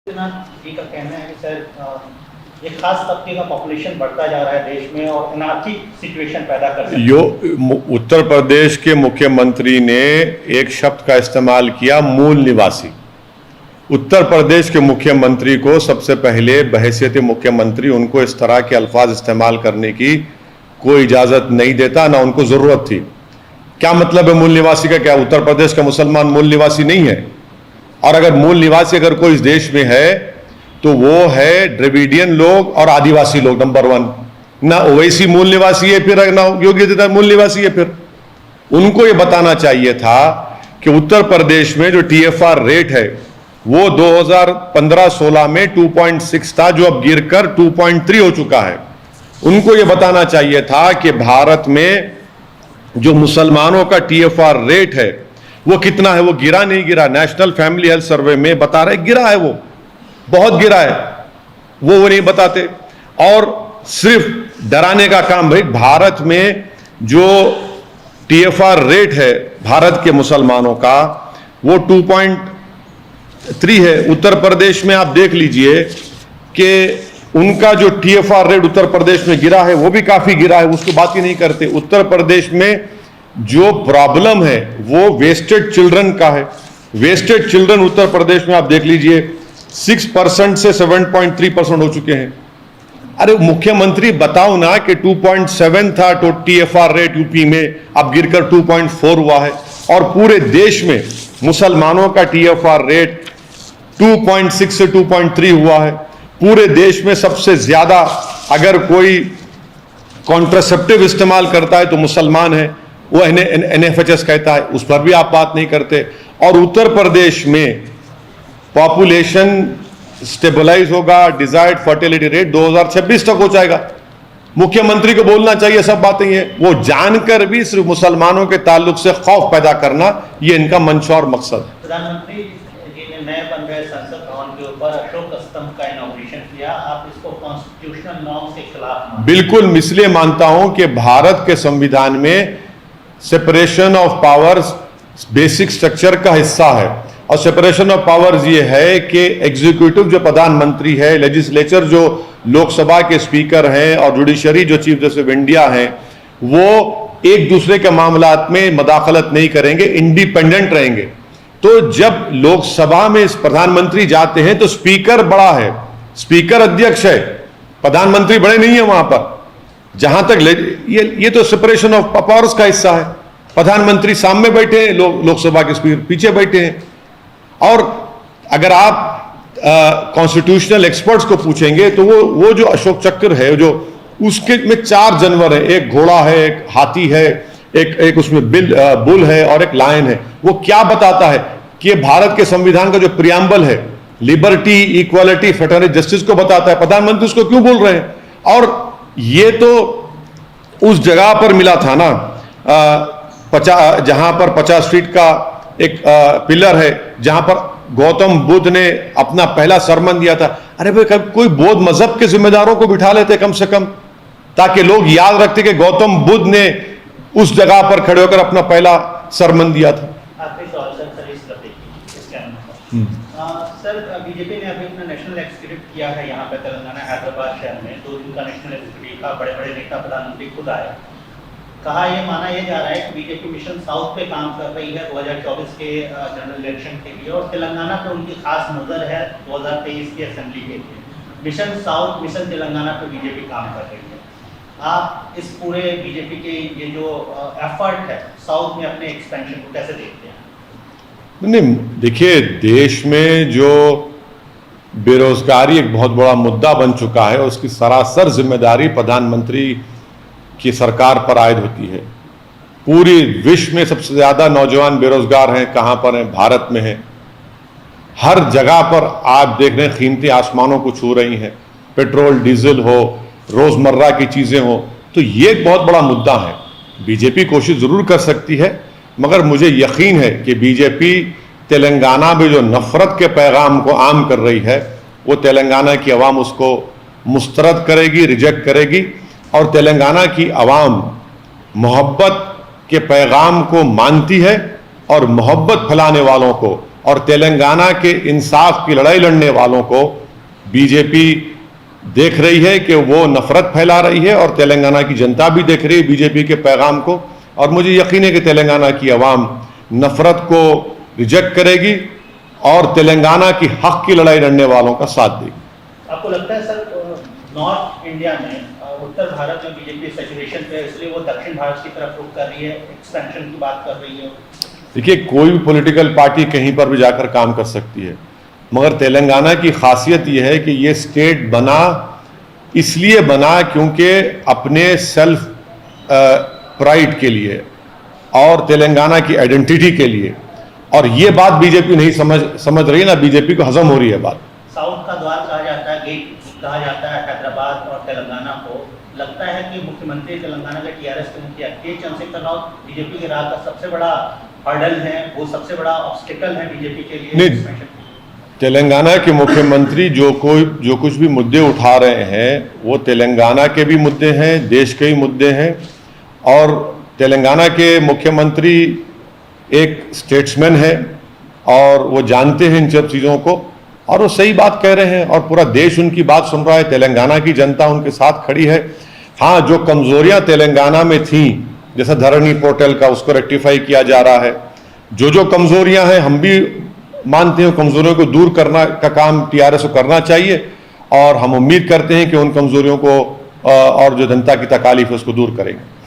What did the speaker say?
जी का कहना है कि सर एक खास तबके का पॉपुलेशन बढ़ता जा रहा है देश में और अनार्की सिचुएशन पैदा कर सकता है। उत्तर प्रदेश के मुख्यमंत्री ने एक शब्द का इस्तेमाल किया, मूल निवासी। उत्तर प्रदेश के मुख्यमंत्री को सबसे पहले बहैसियत मुख्यमंत्री उनको इस तरह के अल्फाज इस्तेमाल करने की कोई इजाज़त नहीं देता, ना उनको ज़रूरत थी। क्या मतलब है मूल निवासी का? क्या उत्तर प्रदेश का मुसलमान मूल निवासी नहीं है? और अगर मूल निवासी अगर कोई इस देश में है तो वो है द्रविडियन लोग और आदिवासी लोग, नंबर 1। ना ओवैसी मूल निवासी है, फिर ना योगी आदित्यनाथ मूल निवासी है। फिर उनको ये बताना चाहिए था कि उत्तर प्रदेश में जो TFR रेट है वो 2015-16 में 2.6 था, जो अब गिरकर 2.3 हो चुका है। उनको ये बताना चाहिए था कि भारत में जो मुसलमानों का TFR रेट है वो कितना है, वो गिरा नहीं गिरा। नेशनल फैमिली हेल्थ सर्वे में बता रहे गिरा है, वो बहुत गिरा है, वो नहीं बताते। और सिर्फ डराने का काम, भाई भारत में जो TFR रेट है भारत के मुसलमानों का वो 2.3 है। उत्तर प्रदेश में आप देख लीजिए कि उनका जो TFR रेट उत्तर प्रदेश में गिरा है वो भी काफी गिरा है, उसकी बात ही नहीं करते। उत्तर प्रदेश में जो प्रॉब्लम है वो वेस्टेड चिल्ड्रन का है। वेस्टेड चिल्ड्रन उत्तर प्रदेश में आप देख लीजिए 6% से 7.3% हो चुके हैं। अरे मुख्यमंत्री बताओ ना कि 2.7 था तो TFR रेट यूपी में, अब गिरकर 2.4 हुआ है। और पूरे देश में मुसलमानों का TFR रेट 2.6 से 2.3 हुआ है। पूरे देश में सबसे ज्यादा अगर कोई कॉन्ट्रासेप्टिव इस्तेमाल करता है तो मुसलमान है, वो NFHS कहता है, उस पर भी आप बात नहीं करते। और उत्तर प्रदेश में पॉपुलेशन स्टेबलाइज होगा, डिजायर्ड फर्टिलिटी रेट 2026 तक हो जाएगा। मुख्यमंत्री को बोलना चाहिए सब बातें हैं, वो जानकर भी सिर्फ मुसलमानों के ताल्लुक से खौफ पैदा करना, ये इनका मंशा और मकसद है। प्रधानमंत्री जी ने नए बन रहे संसद भवन के ऊपर अशोक स्तंभ का इनॉग्रेशन किया, आप इसको कॉन्स्टिट्यूशनल नॉर्म के खिलाफ? बिल्कुल, इसलिए मानता हूं कि भारत के संविधान में separation of powers basic structure का हिस्सा है। और सेपरेशन ऑफ पावर्स ये है कि एग्जीक्यूटिव जो प्रधानमंत्री है, लेजिस्लेचर जो लोकसभा के स्पीकर हैं और जुडिशरी जो चीफ जस्टिस ऑफ इंडिया हैं, वो एक दूसरे के मामलात में मदाखलत नहीं करेंगे, इंडिपेंडेंट रहेंगे। तो जब लोकसभा में प्रधानमंत्री जाते हैं तो स्पीकर बड़ा है, स्पीकर अध्यक्ष है, प्रधानमंत्री बड़े नहीं है वहां पर। जहां तक ये तो सेपरेशन ऑफ पावर्स का हिस्सा है। प्रधानमंत्री सामने बैठे हैं, लोकसभा के स्पीकर पीछे बैठे हैं। और अगर आप कॉन्स्टिट्यूशनल एक्सपर्ट्स को पूछेंगे तो वो जो अशोक चक्र है, जो उसके में 4 जानवर है, एक घोड़ा है, एक हाथी है, एक उसमें बुल है और एक लायन है। वो क्या बताता है कि भारत के संविधान का जो प्रियम्बल है, लिबर्टी, इक्वालिटी, फ्रेटर्निटी, जस्टिस को बताता है। प्रधानमंत्री उसको क्यों बोल रहे हैं? और ये तो उस जगह पर मिला था ना, जहां पर 50 फीट का एक पिलर है, जहां पर गौतम बुद्ध ने अपना पहला सरमन दिया था। अरे भाई, कोई बौद्ध मजहब के जिम्मेदारों को बिठा लेते कम से कम, ताकि लोग याद रखते कि गौतम बुद्ध ने उस जगह पर खड़े होकर अपना पहला सरमन दिया था। सर, बीजेपी ने अभी अपना नेशनल एग्जीक्यूटिव किया है यहाँ पे तेलंगाना हैदराबाद शहर में। 2 दिन का नेशनल एग्जीक्यूटिव का, बड़े बड़े नेता प्रधानमंत्री खुद आए। कहा यह माना यह जा रहा है कि बीजेपी मिशन साउथ पे काम कर रही है 2024 के जनरल इलेक्शन के लिए, और तेलंगाना पे उनकी खास नजर है 2023 की असेंबली के लिए। मिशन साउथ, मिशन तेलंगाना पे बीजेपी काम कर रही है। आप इस पूरे बीजेपी के ये जो एफर्ट है साउथ में अपने एक्सपेंशन को कैसे देखते हैं? नहीं, देखिए, देश में जो बेरोजगारी एक बहुत बड़ा मुद्दा बन चुका है, उसकी सरासर जिम्मेदारी प्रधानमंत्री की सरकार पर आयद होती है। पूरी विश्व में सबसे ज्यादा नौजवान बेरोजगार हैं, कहां पर हैं? भारत में हैं। हर जगह पर आप देख रहे हैं कीमतें आसमानों को छू रही हैं, पेट्रोल डीजल हो, रोजमर्रा की चीजें हो। तो ये एक बहुत बड़ा मुद्दा है। बीजेपी कोशिश जरूर कर सकती है, मगर मुझे यकीन है कि बीजेपी तेलंगाना में जो नफरत के पैगाम को आम कर रही है, वो तेलंगाना की आवाम उसको मुस्तरद करेगी, रिजेक्ट करेगी। और तेलंगाना की आवाम मोहब्बत के पैगाम को मानती है और मोहब्बत फैलाने वालों को और तेलंगाना के इंसाफ की लड़ाई लड़ने वालों को बीजेपी देख रही है कि वो नफरत फैला रही है, और तेलंगाना की जनता भी देख रही है बीजेपी के पैगाम को। और मुझे यकीन है कि तेलंगाना की आवाम नफरत को रिजेक्ट करेगी और तेलंगाना की हक की लड़ाई लड़ने वालों का साथ देगी। आपको लगता है सर नॉर्थ इंडिया में उत्तर भारत में बीजेपी सैचुरेशन पे, इसलिए वो दक्षिण भारत की तरफ रुख कर रही है, एक्सपेंशन की बात कर रही है? देखिए, कोई भी पॉलिटिकल पार्टी कहीं पर भी जाकर काम कर सकती है, मगर तेलंगाना की खासियत यह है कि ये स्टेट बना इसलिए बना क्योंकि अपने सेल्फ प्राइड के लिए और तेलंगाना की आइडेंटिटी के लिए, और ये बात बीजेपी नहीं समझ रही ना, बीजेपी को हजम हो रही है बात। साउथ का द्वार कहा जाता है, गेट कहा जाता है हैदराबाद और तेलंगाना को। लगता है कि मुख्यमंत्री तेलंगाना के टीआरएस के मुखिया के चंद्रशेखर राव बीजेपी के राह का सबसे बड़ा हर्डल है, वो सबसे बड़ा ऑब्स्टिकल है बीजेपी के लिए? तेलंगाना के मुख्यमंत्री जो कुछ भी मुद्दे उठा रहे हैं वो तेलंगाना के भी मुद्दे हैं, देश के भी मुद्दे हैं। और तेलंगाना के मुख्यमंत्री एक स्टेट्समैन है और वो जानते हैं इन सब चीज़ों को, और वो सही बात कह रहे हैं और पूरा देश उनकी बात सुन रहा है। तेलंगाना की जनता उनके साथ खड़ी है। हाँ, जो कमजोरियां तेलंगाना में थी, जैसा धरणी पोर्टल का, उसको रेक्टिफाई किया जा रहा है। जो कमजोरियां हैं हम भी मानते हैं, कमजोरियों को दूर करना का काम टीआरएस को करना चाहिए, और हम उम्मीद करते हैं कि उन कमजोरियों को और जो जनता की तकालीफ है उसको दूर करेंगे।